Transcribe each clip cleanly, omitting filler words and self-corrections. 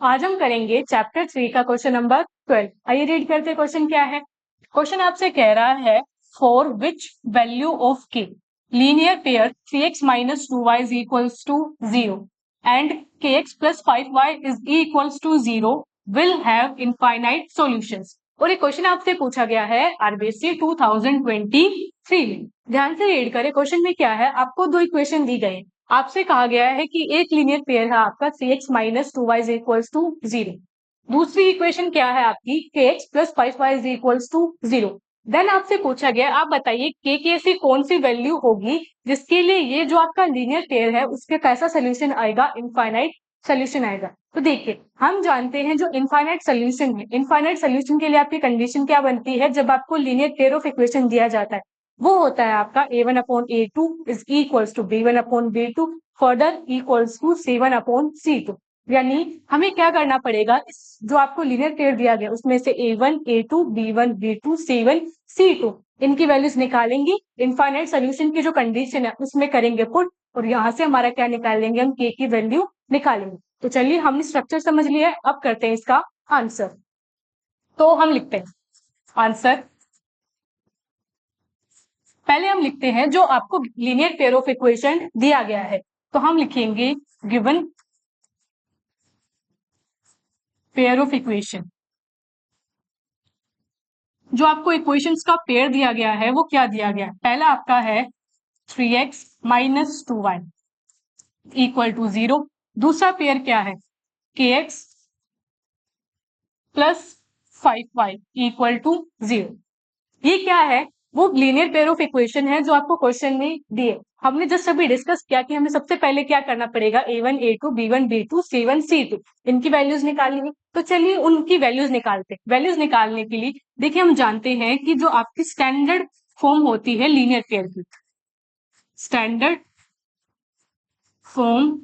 आज हम करेंगे चैप्टर 3 का क्वेश्चन नंबर 12। आइए रीड करते क्वेश्चन क्या है। क्वेश्चन आपसे कह रहा है for which value of K linear pair 3x minus 2y is equals to 0 and kx plus 5y is equals to 0 will have infinite solutions. और ये क्वेश्चन आपसे पूछा गया है आरबीएससी 2023 में। ध्यान से रीड करें। क्वेश्चन में क्या है, आपको दो इक्वेशन दी गई। आपसे कहा गया है कि एक लीनियर पेयर है आपका 3x minus 2y is equals to 0। दूसरी इक्वेशन क्या है आपकी kx plus 5y is equals to 0। Then आपसे पूछा गया, आप बताइए k की ऐसी कौन सी वैल्यू होगी जिसके लिए ये जो आपका लीनियर पेयर है उसके कैसा सोल्यूशन आएगा, इनफाइनाइट सोल्यूशन आएगा। तो देखिए, हम जानते हैं जो इनफाइनाइट सोल्यूशन है, इनफाइनाइट सोल्यूशन के लिए आपकी कंडीशन क्या बनती है, जब आपको लीनियर पेयर ऑफ इक्वेशन दिया जाता है वो होता है आपका a1 upon a2 is equals to b1 upon b2 further equals to c1 upon c2। यानी हमें क्या करना पड़ेगा, इस जो आपको लीनियर पेयर दिया गया उसमें से a1 a2 b1 b2 c1 c2 इनकी वैल्यूज निकालेंगे, इनफाइनाइट सोल्यूशन की जो कंडीशन है उसमें करेंगे पुट और यहाँ से हमारा क्या निकालेंगे, हम k की वैल्यू निकालेंगे। तो चलिए, हमने स्ट्रक्चर समझ लिया है, अब करते हैं इसका आंसर। तो हम लिखते हैं आंसर। पहले हम लिखते हैं जो आपको लीनियर पेयर ऑफ इक्वेशन दिया गया है, तो हम लिखेंगे गिवन पेयर ऑफ इक्वेशन। जो आपको इक्वेशंस का पेयर दिया गया है वो क्या दिया गया है, पहला आपका है 3x minus 2y equal to 0। दूसरा पेयर क्या है kx plus 5y equal to 0। ये क्या है, वो लीनियर पेयर ऑफ इक्वेशन है जो आपको क्वेश्चन में दिए। हमने जस्ट अभी डिस्कस किया कि हमें सबसे पहले क्या करना पड़ेगा, a1 a2 b1 b2 c1 c2 इनकी वैल्यूज निकालनी है। तो चलिए उनकी वैल्यूज निकालते हैं। वैल्यूज निकालने के लिए देखिए, हम जानते हैं कि जो आपकी स्टैंडर्ड फॉर्म होती है लीनियर पेयर की, standard form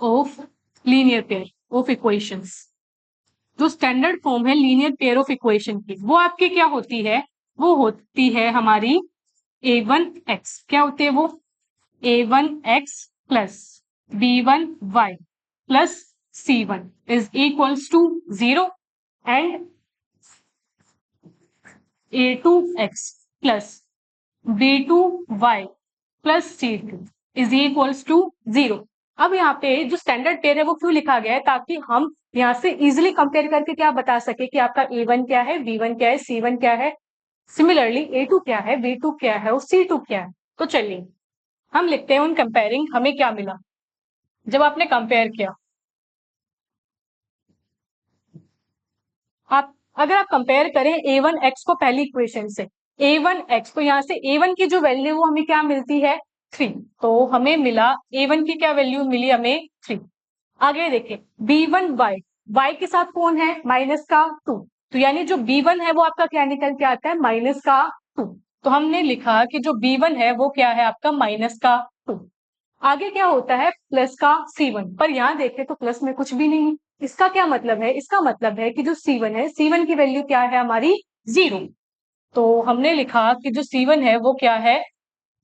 of linear pair of equations, जो स्टैंडर्ड फॉर्म है लीनियर पेयर ऑफ इक्वेशन की, वो आपकी क्या होती है, वो होती है हमारी a1x। क्या होती है वो, a1x plus b1y plus c1 is equals to 0 and a2x plus b2y plus c2 is equals to 0। अब यहाँ पे जो स्टैंडर्ड पेयर है वो क्यों लिखा गया है, ताकि हम यहाँ से इजिली कंपेयर करके क्या बता सके कि आपका a1 क्या है, b1 क्या है, c1 क्या है, सिमिलरली a2 क्या है, b2 क्या है और c2 क्या है। तो चलिए हम लिखते हैं उन कंपेयरिंग हमें क्या मिला जब आपने कंपेयर किया। आप अगर आप कंपेयर करें a1x को पहली इक्वेशन से, a1x तो यहाँ से a1 की जो वैल्यू वो हमें क्या मिलती है 3, तो हमें मिला a1 की क्या वैल्यू मिली हमें 3। आगे देखें b1y, y के साथ कौन है माइनस का 2, तो यानी जो b1 है वो आपका क्या निकल के आता है माइनस का 2। तो हमने लिखा कि जो b1 है वो क्या है आपका माइनस का 2। आगे क्या होता है प्लस का c1, पर यहाँ देखें तो प्लस में कुछ भी नहीं। इसका क्या मतलब है, इसका मतलब है कि जो c1 है, c1 की वैल्यू क्या है हमारी 0। तो हमने लिखा कि जो c1 है वो क्या है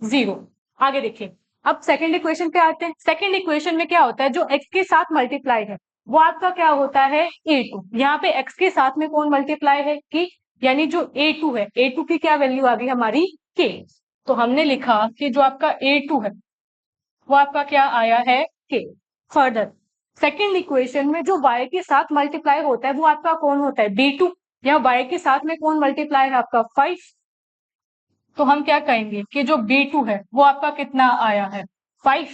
0। आगे देखिए, अब सेकेंड इक्वेशन पे आते हैं। सेकेंड इक्वेशन में क्या होता है, जो x के साथ मल्टीप्लाई है वो आपका क्या होता है a2। यहाँ पे x के साथ में कौन मल्टीप्लाई है कि, यानी जो a2 है, a2 की क्या वैल्यू आ गई हमारी k। तो हमने लिखा कि जो आपका a2 है वो आपका क्या आया है k। फर्दर सेकेंड इक्वेशन में जो y के साथ मल्टीप्लाई होता है वो आपका कौन होता है b2। या y के साथ में कौन मल्टीप्लाई है आपका 5। तो हम क्या कहेंगे कि जो b2 है वो आपका कितना आया है 5।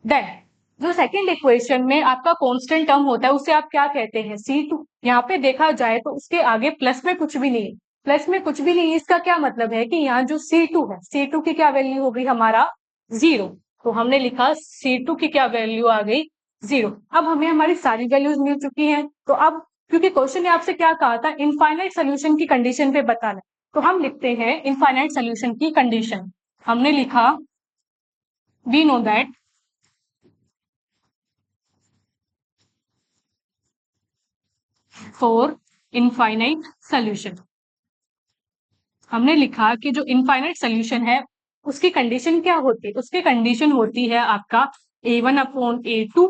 देन जो सेकेंड इक्वेशन में आपका कांस्टेंट टर्म होता है उसे आप क्या कहते हैं c2। यहाँ पे देखा जाए तो उसके आगे प्लस में कुछ भी नहीं है, प्लस में कुछ भी नहीं है। इसका क्या मतलब है कि यहाँ जो c2 है, c2 की क्या वैल्यू होगी हमारा 0। तो हमने लिखा c2 की क्या वैल्यू आ गई 0। अब हमें हमारी सारी वैल्यूज मिल चुकी हैं। तो अब क्योंकि क्वेश्चन ने आपसे क्या कहा था, इनफाइनाइट सोल्यूशन की कंडीशन पे बताना, तो हम लिखते हैं इनफाइनाइट सोल्यूशन की कंडीशन। हमने लिखा we know that for infinite solution, हमने लिखा कि जो इनफाइनाइट सोल्यूशन है उसकी कंडीशन क्या होती है, उसकी कंडीशन होती है आपका a1 upon a2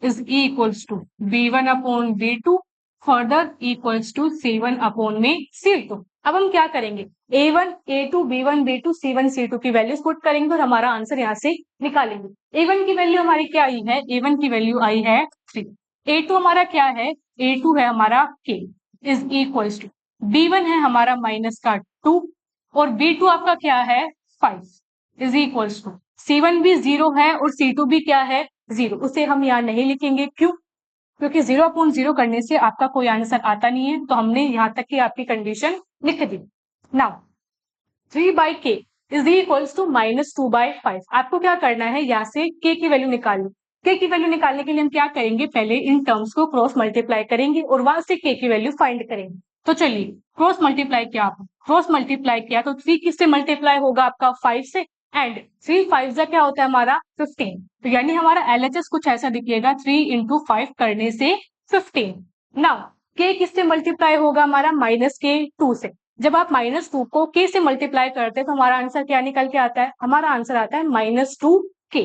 is equals to B1 upon B2 further equals to C1 upon में C2। अब हम क्या करेंगे, A1, A2, B1, B2, C1, C2 की वैल्यूज पुट करेंगे और हमारा आंसर यहाँ से निकालेंगे। A1 की वैल्यू हमारी क्या आई है, A1 की वैल्यू आई है 3। A2 हमारा क्या है, A2 है हमारा K is equals to B1 है हमारा माइनस का 2 और B2 आपका क्या है 5 इज इक्वल्स टू C1 भी 0 है और C2 भी क्या है 0। उसे हम यहाँ नहीं लिखेंगे, क्यों, क्योंकि 0/0 करने से आपका कोई आंसर आता नहीं है, तो हमने यहाँ तक की आपकी कंडीशन लिख दी। Now 3/k is equals to -2/5। आपको क्या करना है, यहाँ से k की वैल्यू निकालनी। k की वैल्यू निकालने के लिए हम क्या करेंगे, पहले इन टर्म्स को क्रॉस मल्टीप्लाई करेंगे और वहां से k की वैल्यू फाइंड करेंगे। तो चलिए क्रॉस मल्टीप्लाई किया, क्रॉस मल्टीप्लाई किया तो 3 किससे मल्टीप्लाई होगा आपका 5 से, एंड 3 5 क्या होता है हमारा 15। तो यानी हमारा LHS कुछ ऐसा दिखेगा 3 इंटू 5 करने से 15। नाउ k किससे मल्टीप्लाई होगा हमारा -2 से। जब आप -2 को k से मल्टीप्लाई करते हैं तो हमारा आंसर क्या निकल के आता है, हमारा आंसर आता है -2k,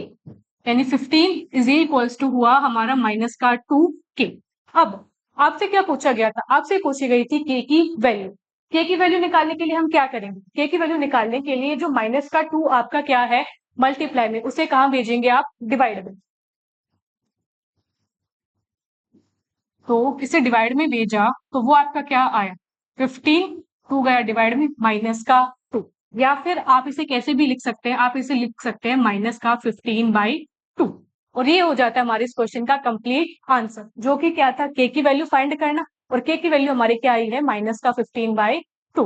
यानी 15 इज इक्वल्स टू हुआ हमारा -2k। अब आपसे क्या पूछा गया था, आपसे पूछी गई थी k की वैल्यू। k की वैल्यू निकालने के लिए हम क्या करेंगे, k की वैल्यू निकालने के लिए जो -2 आपका क्या है मल्टीप्लाई में, उसे कहाँ भेजेंगे आप, डिवाइड में। तो इसे डिवाइड में भेजा तो वो आपका क्या आया 15, 2 गया डिवाइड में -2। या फिर आप इसे कैसे भी लिख सकते हैं, आप इसे लिख सकते हैं -15/2। और ये हो जाता है हमारे इस क्वेश्चन का कंप्लीट आंसर, जो कि क्या था, k की वैल्यू फाइंड करना, और k की वैल्यू हमारी क्या आई है -15/2।